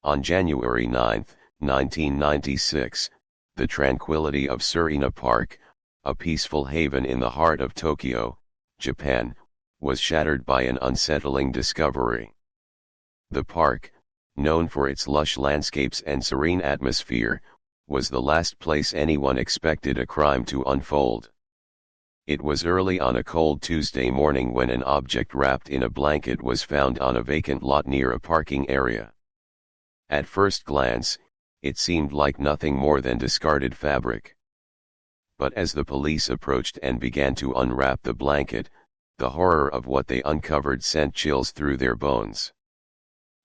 On January 9, 1996, the tranquility of Surina Park, a peaceful haven in the heart of Tokyo, Japan, was shattered by an unsettling discovery. The park, known for its lush landscapes and serene atmosphere, was the last place anyone expected a crime to unfold. It was early on a cold Tuesday morning when an object wrapped in a blanket was found on a vacant lot near a parking area. At first glance, it seemed like nothing more than discarded fabric. But as the police approached and began to unwrap the blanket, the horror of what they uncovered sent chills through their bones.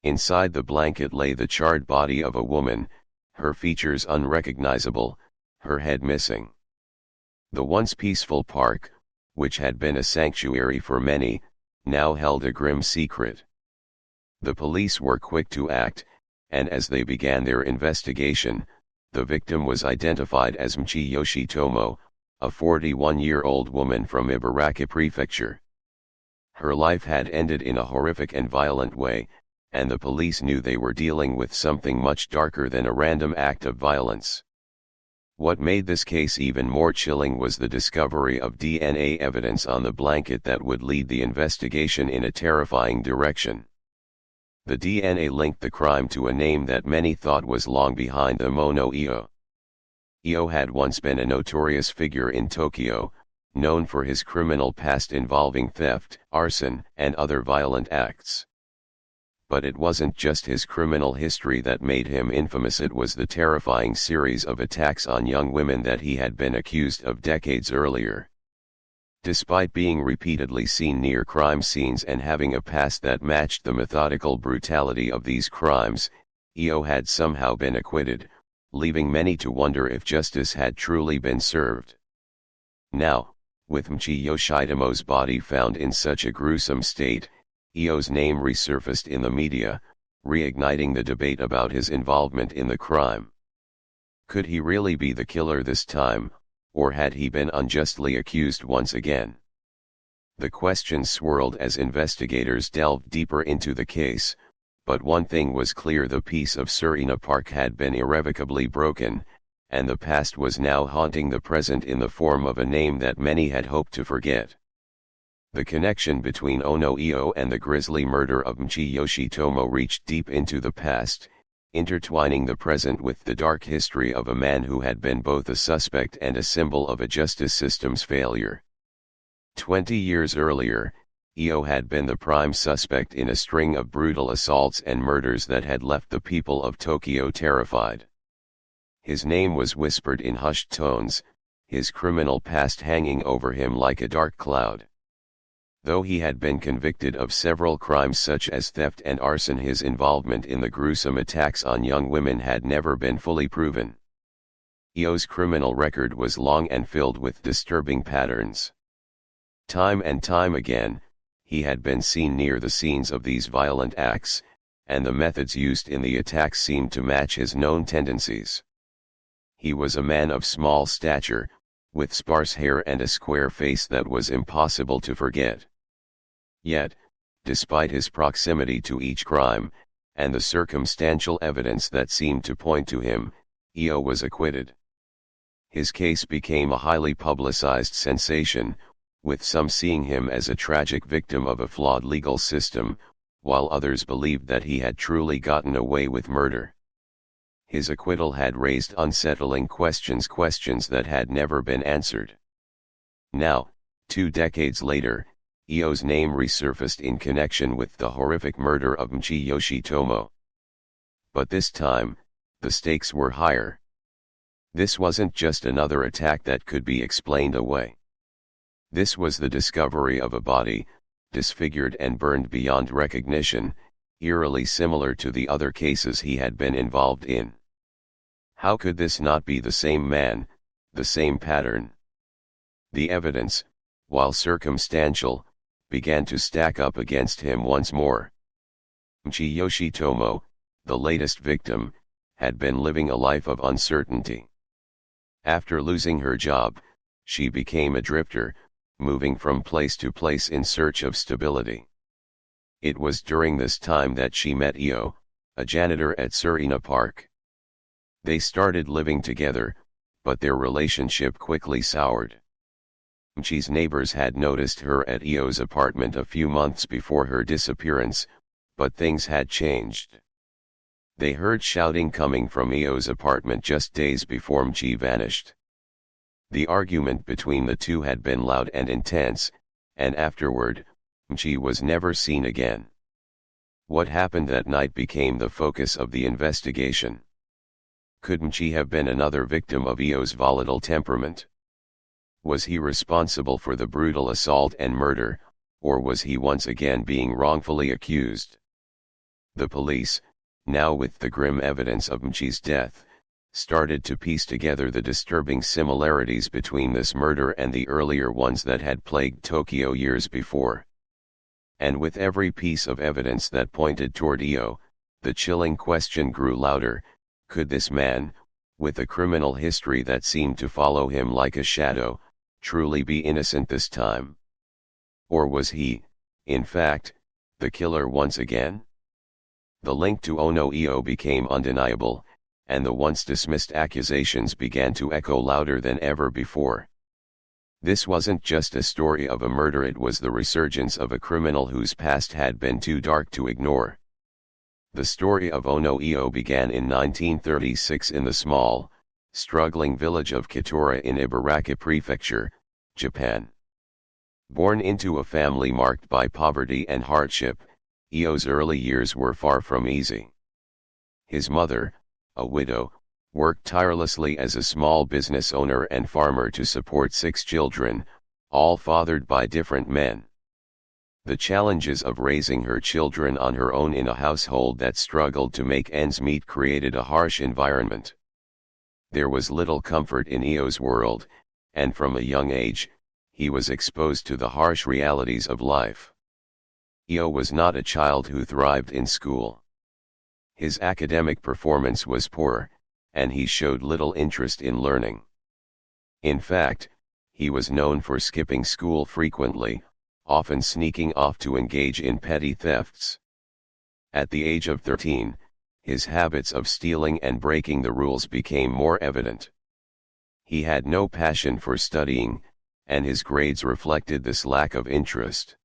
Inside the blanket lay the charred body of a woman, her features unrecognizable, her head missing. The once peaceful park, which had been a sanctuary for many, now held a grim secret. The police were quick to act, and as they began their investigation, the victim was identified as Mchi Yoshitomo, a 41-year-old woman from Ibaraki Prefecture. Her life had ended in a horrific and violent way, and the police knew they were dealing with something much darker than a random act of violence. What made this case even more chilling was the discovery of DNA evidence on the blanket that would lead the investigation in a terrifying direction. The DNA linked the crime to a name that many thought was long behind them: Ono Etsuo. Etsuo had once been a notorious figure in Tokyo, known for his criminal past involving theft, arson, and other violent acts. But it wasn't just his criminal history that made him infamous, it was the terrifying series of attacks on young women that he had been accused of decades earlier. Despite being repeatedly seen near crime scenes and having a past that matched the methodical brutality of these crimes, Etsuo had somehow been acquitted, leaving many to wonder if justice had truly been served. Now, with Mchi Yoshitomo's body found in such a gruesome state, Etsuo's name resurfaced in the media, reigniting the debate about his involvement in the crime. Could he really be the killer this time, or had he been unjustly accused once again? The questions swirled as investigators delved deeper into the case, but one thing was clear: the peace of Surina Park had been irrevocably broken, and the past was now haunting the present in the form of a name that many had hoped to forget. The connection between Ono Etsuo and the grisly murder of Mchi Yoshitomo reached deep into the past, intertwining the present with the dark history of a man who had been both a suspect and a symbol of a justice system's failure. 20 years earlier, Etsuo had been the prime suspect in a string of brutal assaults and murders that had left the people of Tokyo terrified. His name was whispered in hushed tones, his criminal past hanging over him like a dark cloud. Though he had been convicted of several crimes such as theft and arson, his involvement in the gruesome attacks on young women had never been fully proven. Etsuo's criminal record was long and filled with disturbing patterns. Time and time again, he had been seen near the scenes of these violent acts, and the methods used in the attacks seemed to match his known tendencies. He was a man of small stature, with sparse hair and a square face that was impossible to forget. Yet, despite his proximity to each crime, and the circumstantial evidence that seemed to point to him, Etsuo was acquitted. His case became a highly publicized sensation, with some seeing him as a tragic victim of a flawed legal system, while others believed that he had truly gotten away with murder. His acquittal had raised unsettling questions that had never been answered. Now, 2 decades later, Etsuo's name resurfaced in connection with the horrific murder of Mchi Yoshitomo. But this time, the stakes were higher. This wasn't just another attack that could be explained away. This was the discovery of a body, disfigured and burned beyond recognition, eerily similar to the other cases he had been involved in. How could this not be the same man, the same pattern? The evidence, while circumstantial, began to stack up against him once more. Mchi Yoshitomo, the latest victim, had been living a life of uncertainty. After losing her job, she became a drifter, moving from place to place in search of stability. It was during this time that she met Etsuo, a janitor at Surina Park. They started living together, but their relationship quickly soured. Mchi's neighbors had noticed her at Io's apartment a few months before her disappearance, but things had changed. They heard shouting coming from Io's apartment just days before Mchi vanished. The argument between the two had been loud and intense, and afterward, Mchi was never seen again. What happened that night became the focus of the investigation. Could Mchi have been another victim of Io's volatile temperament? Was he responsible for the brutal assault and murder, or was he once again being wrongfully accused? The police, now with the grim evidence of Mchi's death, started to piece together the disturbing similarities between this murder and the earlier ones that had plagued Tokyo years before. And with every piece of evidence that pointed toward Io, the chilling question grew louder: could this man, with a criminal history that seemed to follow him like a shadow, truly be innocent this time? Or was he, in fact, the killer once again? The link to Ono Etsuo became undeniable, and the once dismissed accusations began to echo louder than ever before. This wasn't just a story of a murder, it was the resurgence of a criminal whose past had been too dark to ignore. The story of Ono Etsuo began in 1936 in the small, struggling village of Kitora in Ibaraki Prefecture, Japan. Born into a family marked by poverty and hardship, Etsuo's early years were far from easy. His mother, a widow, worked tirelessly as a small business owner and farmer to support 6 children, all fathered by different men. The challenges of raising her children on her own in a household that struggled to make ends meet created a harsh environment. There was little comfort in Etsuo's world, and from a young age, he was exposed to the harsh realities of life. Etsuo was not a child who thrived in school. His academic performance was poor, and he showed little interest in learning. In fact, he was known for skipping school frequently, often sneaking off to engage in petty thefts. At the age of 13, his habits of stealing and breaking the rules became more evident. He had no passion for studying, and his grades reflected this lack of interest.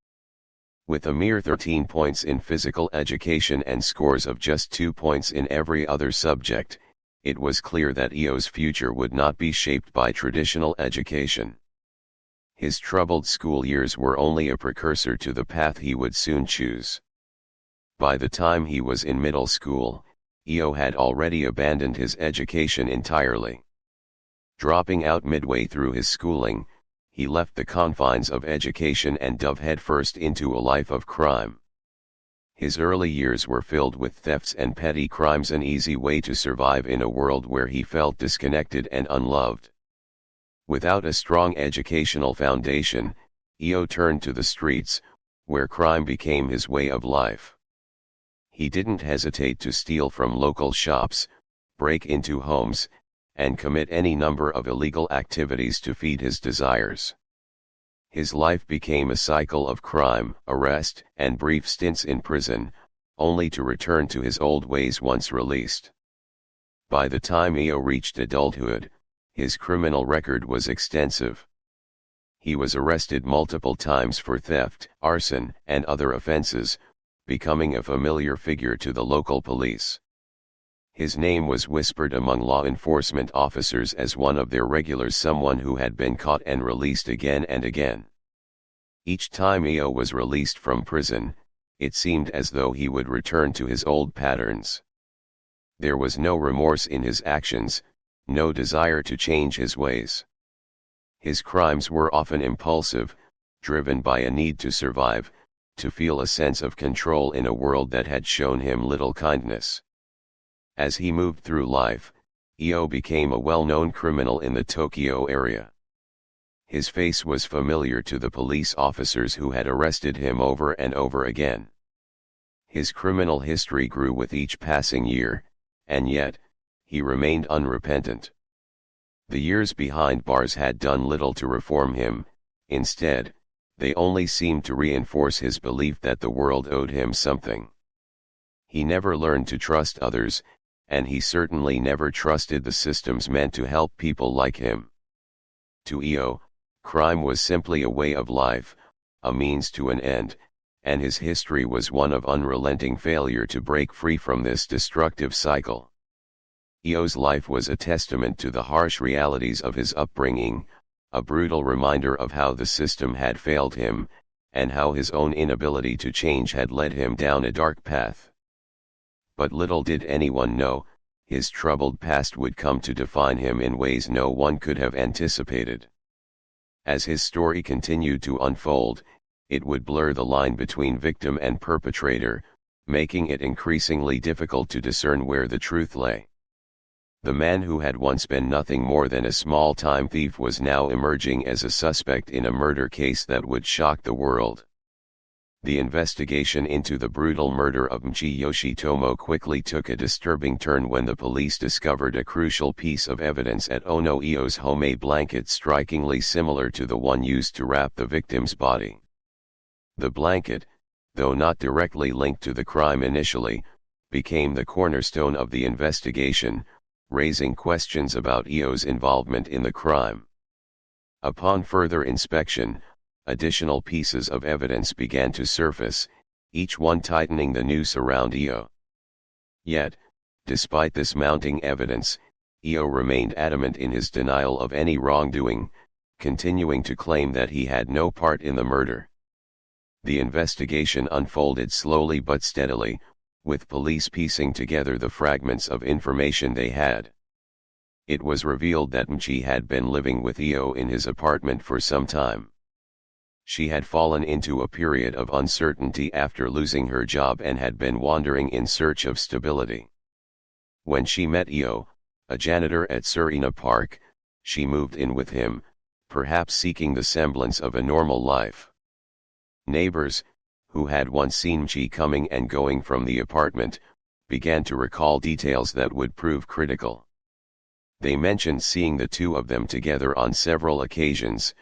With a mere 13 points in physical education and scores of just 2 points in every other subject, it was clear that Etsuo's future would not be shaped by traditional education. His troubled school years were only a precursor to the path he would soon choose. By the time he was in middle school, Etsuo had already abandoned his education entirely. Dropping out midway through his schooling, he left the confines of education and dove headfirst into a life of crime. His early years were filled with thefts and petty crimes, an easy way to survive in a world where he felt disconnected and unloved. Without a strong educational foundation, Etsuo turned to the streets, where crime became his way of life. He didn't hesitate to steal from local shops, break into homes, and commit any number of illegal activities to feed his desires. His life became a cycle of crime, arrest, and brief stints in prison, only to return to his old ways once released. By the time Etsuo reached adulthood, his criminal record was extensive. He was arrested multiple times for theft, arson, and other offenses, becoming a familiar figure to the local police. His name was whispered among law enforcement officers as one of their regulars, someone who had been caught and released again and again. Each time Etsuo was released from prison, it seemed as though he would return to his old patterns. There was no remorse in his actions, no desire to change his ways. His crimes were often impulsive, driven by a need to survive, to feel a sense of control in a world that had shown him little kindness. As he moved through life, Etsuo became a well-known criminal in the Tokyo area. His face was familiar to the police officers who had arrested him over and over again. His criminal history grew with each passing year, and yet, he remained unrepentant. The years behind bars had done little to reform him. Instead, they only seemed to reinforce his belief that the world owed him something. He never learned to trust others, and he certainly never trusted the systems meant to help people like him. To Eo, crime was simply a way of life, a means to an end, and his history was one of unrelenting failure to break free from this destructive cycle. Eo's life was a testament to the harsh realities of his upbringing, a brutal reminder of how the system had failed him, and how his own inability to change had led him down a dark path. But little did anyone know, his troubled past would come to define him in ways no one could have anticipated. As his story continued to unfold, it would blur the line between victim and perpetrator, making it increasingly difficult to discern where the truth lay. The man who had once been nothing more than a small-time thief was now emerging as a suspect in a murder case that would shock the world. The investigation into the brutal murder of Mchi Yoshitomo quickly took a disturbing turn when the police discovered a crucial piece of evidence at Ono Etsuo's home, a blanket strikingly similar to the one used to wrap the victim's body. The blanket, though not directly linked to the crime initially, became the cornerstone of the investigation, raising questions about Eo's involvement in the crime. Upon further inspection, additional pieces of evidence began to surface, each one tightening the noose around Eo. Yet, despite this mounting evidence, Eo remained adamant in his denial of any wrongdoing, continuing to claim that he had no part in the murder. The investigation unfolded slowly but steadily, with police piecing together the fragments of information they had. It was revealed that Mchi had been living with Eo in his apartment for some time. She had fallen into a period of uncertainty after losing her job and had been wandering in search of stability. When she met Eo, a janitor at Tsurina Park, she moved in with him, perhaps seeking the semblance of a normal life. Neighbors, who had once seen Mchi coming and going from the apartment, began to recall details that would prove critical. They mentioned seeing the two of them together on several occasions,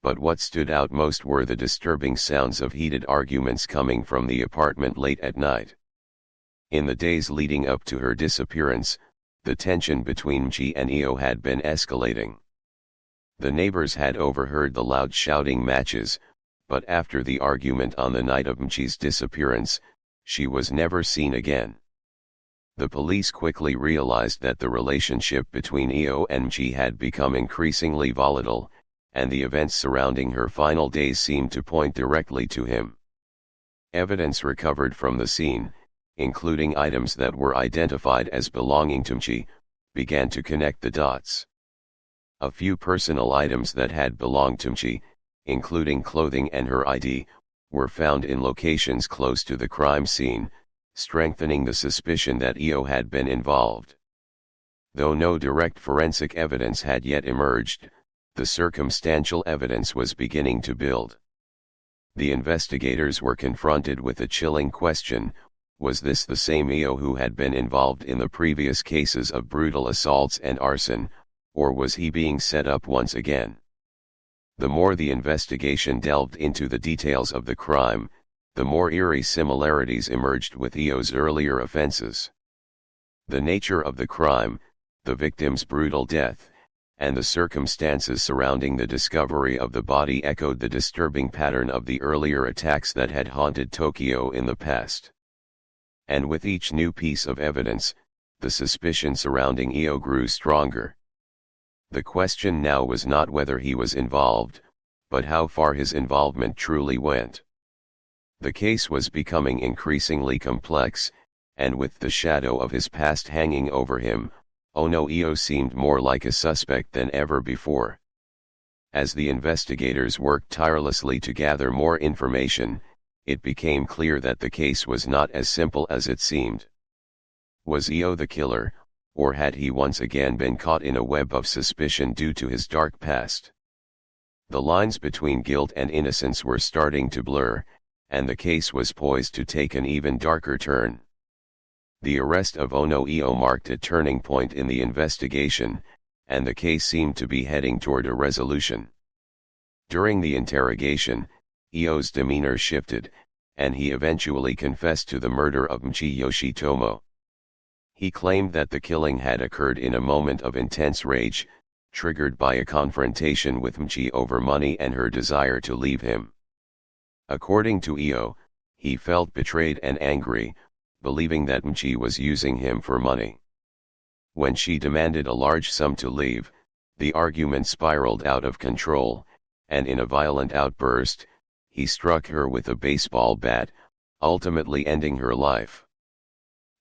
but what stood out most were the disturbing sounds of heated arguments coming from the apartment late at night. In the days leading up to her disappearance, the tension between Mchi and Eo had been escalating. The neighbors had overheard the loud shouting matches, but after the argument on the night of Mchi's disappearance, she was never seen again. The police quickly realized that the relationship between Eo and Mchi had become increasingly volatile, and the events surrounding her final days seemed to point directly to him. Evidence recovered from the scene, including items that were identified as belonging to Mchi, began to connect the dots. A few personal items that had belonged to Mchi, including clothing and her ID, were found in locations close to the crime scene, strengthening the suspicion that Eo had been involved. Though no direct forensic evidence had yet emerged, the circumstantial evidence was beginning to build. The investigators were confronted with a chilling question: was this the same Eo who had been involved in the previous cases of brutal assaults and arson, or was he being set up once again? The more the investigation delved into the details of the crime, the more eerie similarities emerged with Eo's earlier offenses. The nature of the crime, the victim's brutal death, and the circumstances surrounding the discovery of the body echoed the disturbing pattern of the earlier attacks that had haunted Tokyo in the past. And with each new piece of evidence, the suspicion surrounding Eo grew stronger. The question now was not whether he was involved, but how far his involvement truly went. The case was becoming increasingly complex, and with the shadow of his past hanging over him, Ono Etsuo seemed more like a suspect than ever before. As the investigators worked tirelessly to gather more information, it became clear that the case was not as simple as it seemed. Was Eo the killer, or had he once again been caught in a web of suspicion due to his dark past? The lines between guilt and innocence were starting to blur, and the case was poised to take an even darker turn. The arrest of Ono Etsuo marked a turning point in the investigation, and the case seemed to be heading toward a resolution. During the interrogation, Eo's demeanor shifted, and he eventually confessed to the murder of Mchi Yoshitomo. He claimed that the killing had occurred in a moment of intense rage, triggered by a confrontation with Mchi over money and her desire to leave him. According to Io, he felt betrayed and angry, believing that Mchi was using him for money. When she demanded a large sum to leave, the argument spiraled out of control, and in a violent outburst, he struck her with a baseball bat, ultimately ending her life.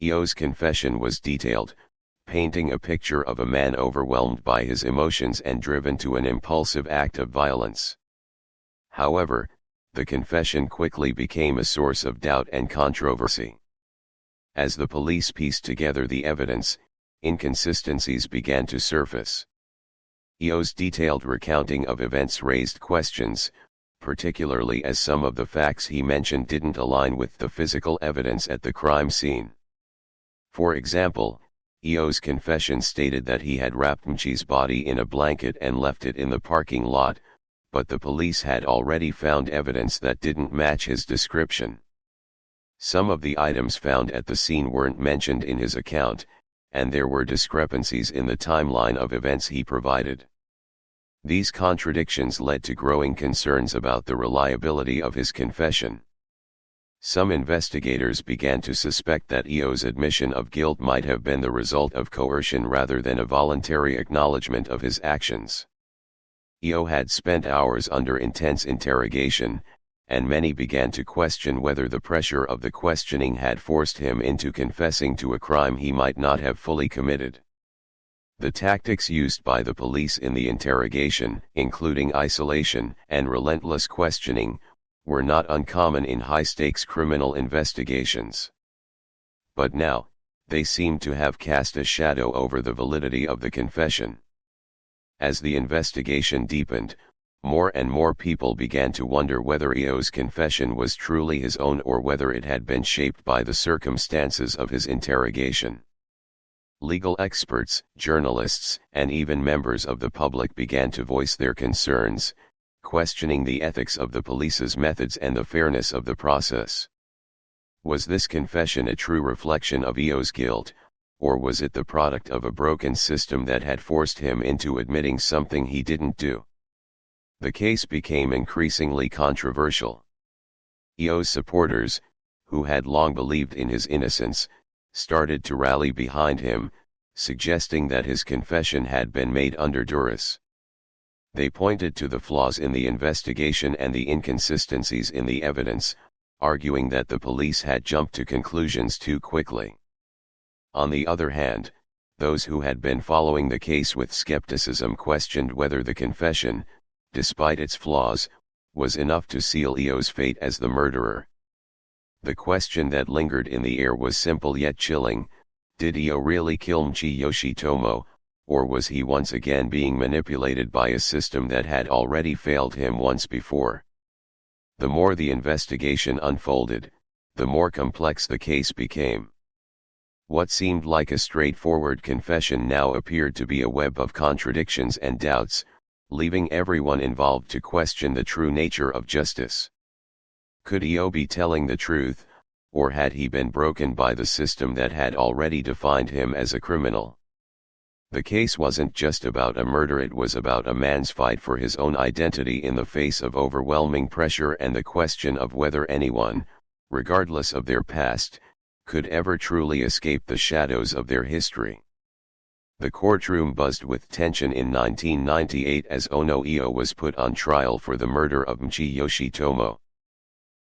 Io's confession was detailed, painting a picture of a man overwhelmed by his emotions and driven to an impulsive act of violence. However, the confession quickly became a source of doubt and controversy. As the police pieced together the evidence, inconsistencies began to surface. Io's detailed recounting of events raised questions, particularly as some of the facts he mentioned didn't align with the physical evidence at the crime scene. For example, Io's confession stated that he had wrapped Mchi's body in a blanket and left it in the parking lot, but the police had already found evidence that didn't match his description. Some of the items found at the scene weren't mentioned in his account, and there were discrepancies in the timeline of events he provided. These contradictions led to growing concerns about the reliability of his confession. Some investigators began to suspect that Io's admission of guilt might have been the result of coercion rather than a voluntary acknowledgement of his actions. Io had spent hours under intense interrogation, and many began to question whether the pressure of the questioning had forced him into confessing to a crime he might not have fully committed. The tactics used by the police in the interrogation, including isolation and relentless questioning, were not uncommon in high-stakes criminal investigations. But now, they seemed to have cast a shadow over the validity of the confession. As the investigation deepened, more and more people began to wonder whether Io's confession was truly his own or whether it had been shaped by the circumstances of his interrogation. Legal experts, journalists, and even members of the public began to voice their concerns, questioning the ethics of the police's methods and the fairness of the process. Was this confession a true reflection of Io's guilt, or was it the product of a broken system that had forced him into admitting something he didn't do? The case became increasingly controversial. Io's supporters, who had long believed in his innocence, started to rally behind him, suggesting that his confession had been made under duress. They pointed to the flaws in the investigation and the inconsistencies in the evidence, arguing that the police had jumped to conclusions too quickly. On the other hand, those who had been following the case with skepticism questioned whether the confession, despite its flaws, was enough to seal Io's fate as the murderer. The question that lingered in the air was simple yet chilling: did Io really kill Mchi Yoshitomo, or was he once again being manipulated by a system that had already failed him once before? The more the investigation unfolded, the more complex the case became. What seemed like a straightforward confession now appeared to be a web of contradictions and doubts, leaving everyone involved to question the true nature of justice. Could Io be telling the truth, or had he been broken by the system that had already defined him as a criminal? The case wasn't just about a murder, it was about a man's fight for his own identity in the face of overwhelming pressure and the question of whether anyone, regardless of their past, could ever truly escape the shadows of their history. The courtroom buzzed with tension in 1998 as Ono Etsuo was put on trial for the murder of Mchi Yoshitomo.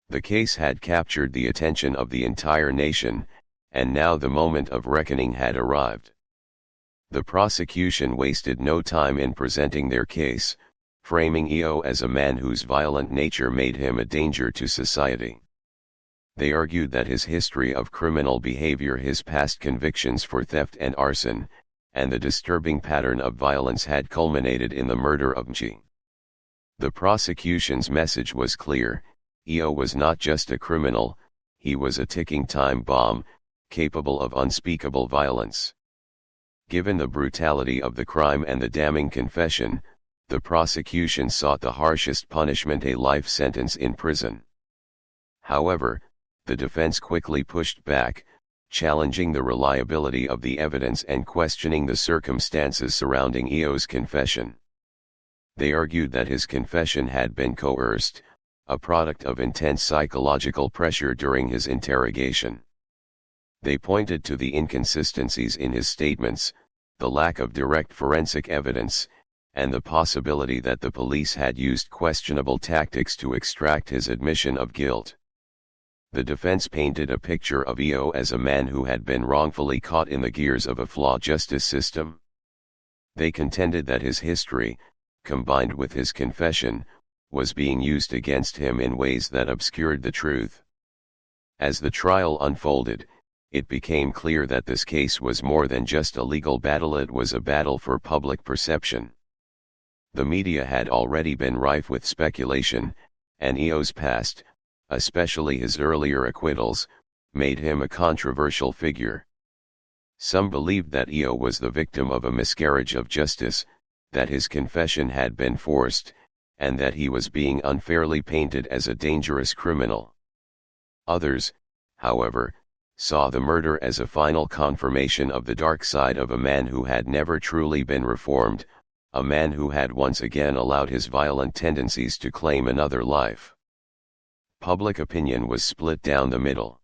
The case had captured the attention of the entire nation, and now the moment of reckoning had arrived. The prosecution wasted no time in presenting their case, framing Etsuo as a man whose violent nature made him a danger to society. They argued that his history of criminal behavior, his past convictions for theft and arson, and the disturbing pattern of violence had culminated in the murder of Mchi. The prosecution's message was clear: Etsuo was not just a criminal, he was a ticking time bomb, capable of unspeakable violence. Given the brutality of the crime and the damning confession, the prosecution sought the harshest punishment, a life sentence in prison. However, the defense quickly pushed back, challenging the reliability of the evidence and questioning the circumstances surrounding Io's confession. They argued that his confession had been coerced, a product of intense psychological pressure during his interrogation. They pointed to the inconsistencies in his statements, the lack of direct forensic evidence, and the possibility that the police had used questionable tactics to extract his admission of guilt. The defense painted a picture of Io as a man who had been wrongfully caught in the gears of a flawed justice system. They contended that his history, combined with his confession, was being used against him in ways that obscured the truth. As the trial unfolded, it became clear that this case was more than just a legal battle, it was a battle for public perception. The media had already been rife with speculation, and Io's past, especially his earlier acquittals, made him a controversial figure. Some believed that Io was the victim of a miscarriage of justice, that his confession had been forced, and that he was being unfairly painted as a dangerous criminal. Others, however, saw the murder as a final confirmation of the dark side of a man who had never truly been reformed, a man who had once again allowed his violent tendencies to claim another life. Public opinion was split down the middle.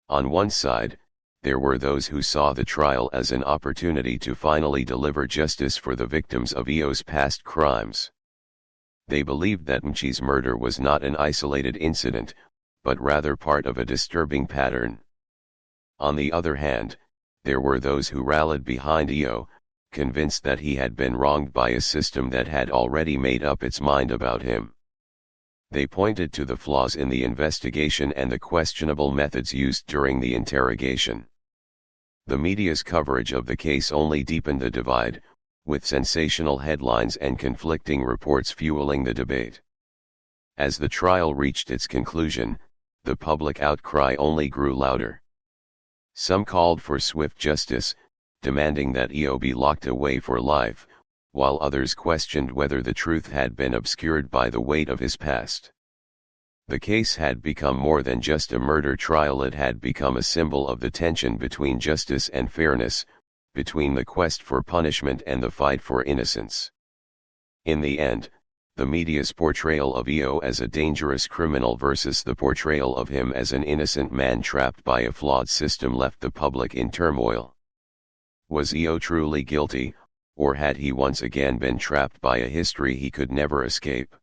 On one side, there were those who saw the trial as an opportunity to finally deliver justice for the victims of Io's past crimes. They believed that Mchi's murder was not an isolated incident, but rather part of a disturbing pattern. On the other hand, there were those who rallied behind Io, convinced that he had been wronged by a system that had already made up its mind about him. They pointed to the flaws in the investigation and the questionable methods used during the interrogation. The media's coverage of the case only deepened the divide, with sensational headlines and conflicting reports fueling the debate. As the trial reached its conclusion, the public outcry only grew louder. Some called for swift justice, demanding that Io be locked away for life, while others questioned whether the truth had been obscured by the weight of his past. The case had become more than just a murder trial, it had become a symbol of the tension between justice and fairness, between the quest for punishment and the fight for innocence. In the end, the media's portrayal of Io as a dangerous criminal versus the portrayal of him as an innocent man trapped by a flawed system left the public in turmoil. Was Io truly guilty, or had he once again been trapped by a history he could never escape?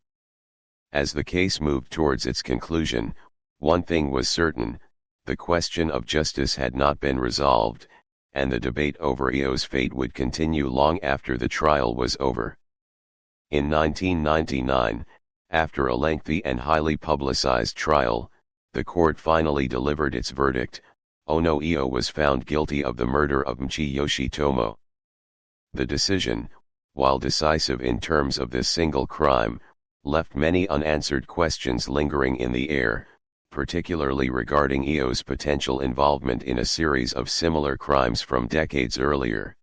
As the case moved towards its conclusion, one thing was certain: the question of justice had not been resolved, and the debate over Io's fate would continue long after the trial was over. In 1999, after a lengthy and highly publicized trial, the court finally delivered its verdict: Ono Etsuo was found guilty of the murder of Mchi Yoshitomo. The decision, while decisive in terms of this single crime, left many unanswered questions lingering in the air, particularly regarding Io's potential involvement in a series of similar crimes from decades earlier.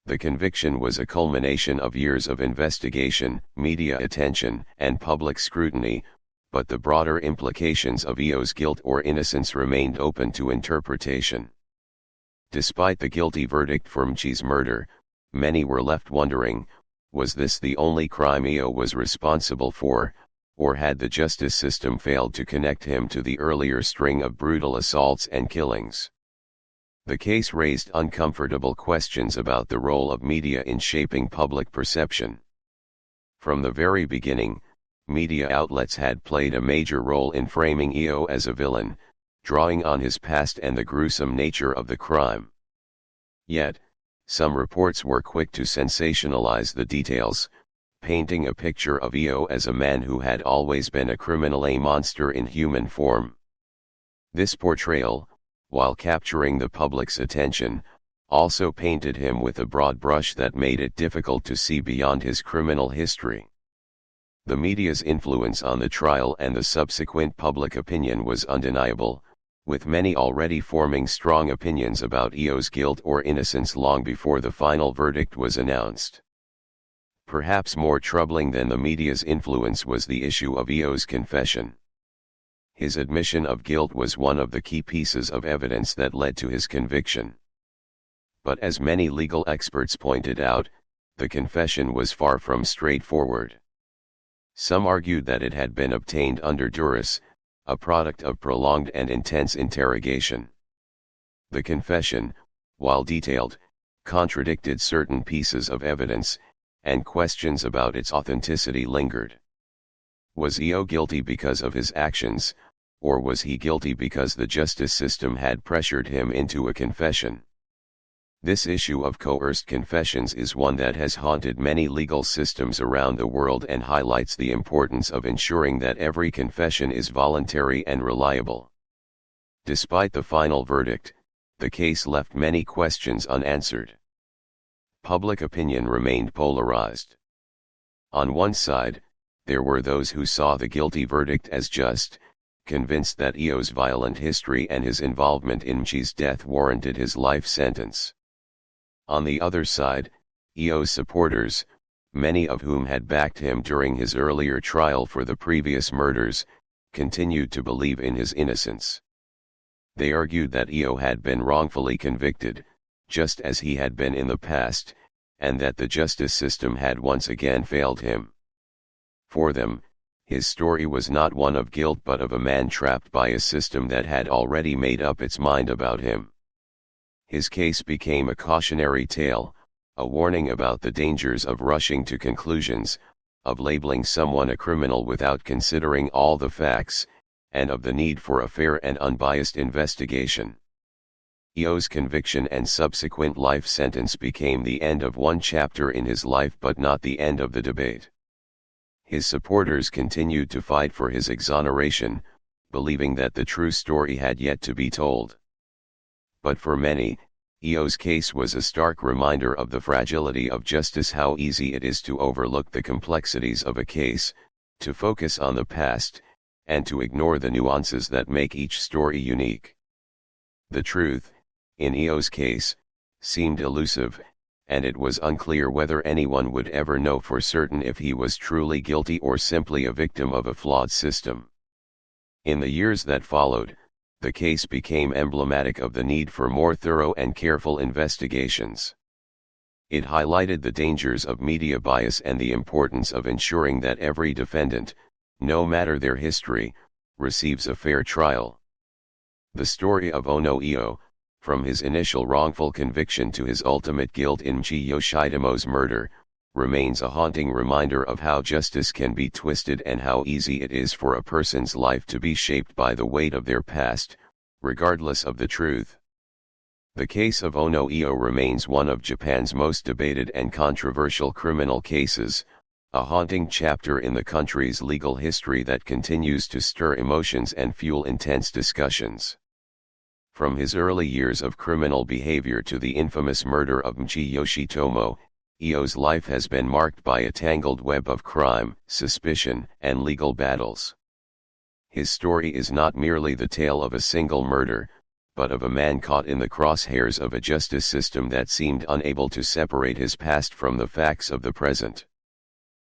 The conviction was a culmination of years of investigation, media attention, and public scrutiny, but the broader implications of Io's guilt or innocence remained open to interpretation. Despite the guilty verdict for Mchi's murder, many were left wondering, was this the only crime Io was responsible for, or had the justice system failed to connect him to the earlier string of brutal assaults and killings? The case raised uncomfortable questions about the role of media in shaping public perception. From the very beginning, media outlets had played a major role in framing Io as a villain, drawing on his past and the gruesome nature of the crime. Yet, some reports were quick to sensationalize the details, painting a picture of Io as a man who had always been a criminal, a monster in human form. This portrayal, while capturing the public's attention, also painted him with a broad brush that made it difficult to see beyond his criminal history. The media's influence on the trial and the subsequent public opinion was undeniable, with many already forming strong opinions about Io's guilt or innocence long before the final verdict was announced. Perhaps more troubling than the media's influence was the issue of Io's confession. His admission of guilt was one of the key pieces of evidence that led to his conviction. But as many legal experts pointed out, the confession was far from straightforward. Some argued that it had been obtained under duress, a product of prolonged and intense interrogation. The confession, while detailed, contradicted certain pieces of evidence, and questions about its authenticity lingered. Was Eo guilty because of his actions, or was he guilty because the justice system had pressured him into a confession? This issue of coerced confessions is one that has haunted many legal systems around the world and highlights the importance of ensuring that every confession is voluntary and reliable. Despite the final verdict, the case left many questions unanswered. Public opinion remained polarized. On one side, there were those who saw the guilty verdict as just, convinced that Eo's violent history and his involvement in Mchi's death warranted his life sentence. On the other side, Eo's supporters, many of whom had backed him during his earlier trial for the previous murders, continued to believe in his innocence. They argued that Eo had been wrongfully convicted, just as he had been in the past, and that the justice system had once again failed him. For them, his story was not one of guilt but of a man trapped by a system that had already made up its mind about him. His case became a cautionary tale, a warning about the dangers of rushing to conclusions, of labeling someone a criminal without considering all the facts, and of the need for a fair and unbiased investigation. Eo's conviction and subsequent life sentence became the end of one chapter in his life but not the end of the debate. His supporters continued to fight for his exoneration, believing that the true story had yet to be told. But for many, Eo's case was a stark reminder of the fragility of justice, how easy it is to overlook the complexities of a case, to focus on the past, and to ignore the nuances that make each story unique. The truth, in Eo's case, seemed elusive, and it was unclear whether anyone would ever know for certain if he was truly guilty or simply a victim of a flawed system. In the years that followed, the case became emblematic of the need for more thorough and careful investigations. It highlighted the dangers of media bias and the importance of ensuring that every defendant, no matter their history, receives a fair trial. The story of Ono Etsuo, from his initial wrongful conviction to his ultimate guilt in Mchi Yoshitomo's murder, remains a haunting reminder of how justice can be twisted and how easy it is for a person's life to be shaped by the weight of their past, regardless of the truth. The case of Ono Etsuo remains one of Japan's most debated and controversial criminal cases, a haunting chapter in the country's legal history that continues to stir emotions and fuel intense discussions. From his early years of criminal behavior to the infamous murder of Mchi Yoshitomo, Eo's life has been marked by a tangled web of crime, suspicion, and legal battles. His story is not merely the tale of a single murder, but of a man caught in the crosshairs of a justice system that seemed unable to separate his past from the facts of the present.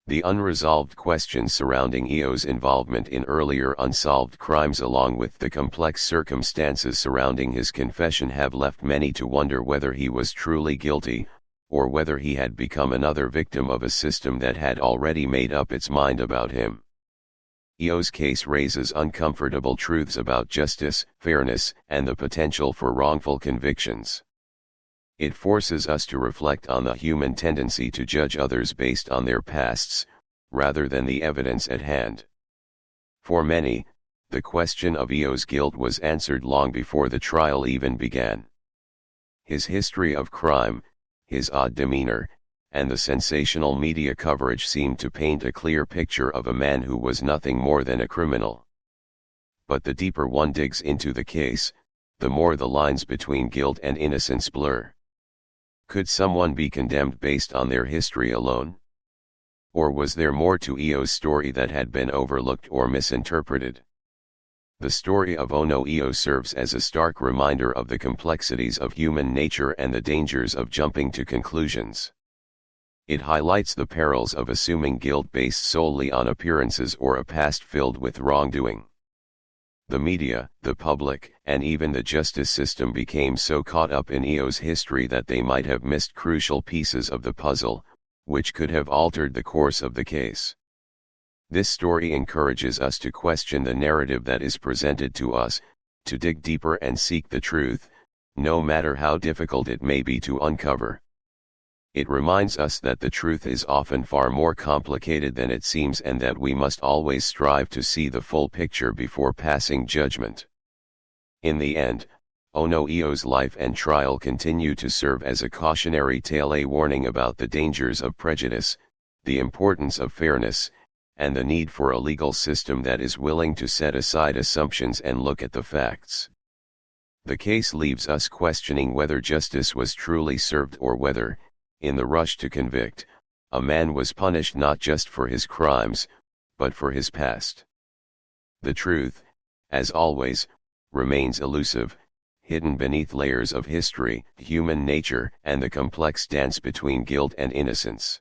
The unresolved questions surrounding Eo's involvement in earlier unsolved crimes along with the complex circumstances surrounding his confession have left many to wonder whether he was truly guilty, or whether he had become another victim of a system that had already made up its mind about him. Eo's case raises uncomfortable truths about justice, fairness, and the potential for wrongful convictions. It forces us to reflect on the human tendency to judge others based on their pasts, rather than the evidence at hand. For many, the question of Eo's guilt was answered long before the trial even began. His history of crime, his odd demeanor, and the sensational media coverage seemed to paint a clear picture of a man who was nothing more than a criminal. But the deeper one digs into the case, the more the lines between guilt and innocence blur. Could someone be condemned based on their history alone? Or was there more to Eo's story that had been overlooked or misinterpreted? The story of Ono Etsuo serves as a stark reminder of the complexities of human nature and the dangers of jumping to conclusions. It highlights the perils of assuming guilt based solely on appearances or a past filled with wrongdoing. The media, the public, and even the justice system became so caught up in Io's history that they might have missed crucial pieces of the puzzle, which could have altered the course of the case. This story encourages us to question the narrative that is presented to us, to dig deeper and seek the truth, no matter how difficult it may be to uncover. It reminds us that the truth is often far more complicated than it seems and that we must always strive to see the full picture before passing judgment. In the end, Ono Etsuo's life and trial continue to serve as a cautionary tale, a warning about the dangers of prejudice, the importance of fairness, and the need for a legal system that is willing to set aside assumptions and look at the facts. The case leaves us questioning whether justice was truly served or whether, in the rush to convict, a man was punished not just for his crimes, but for his past. The truth, as always, remains elusive, hidden beneath layers of history, human nature, and the complex dance between guilt and innocence.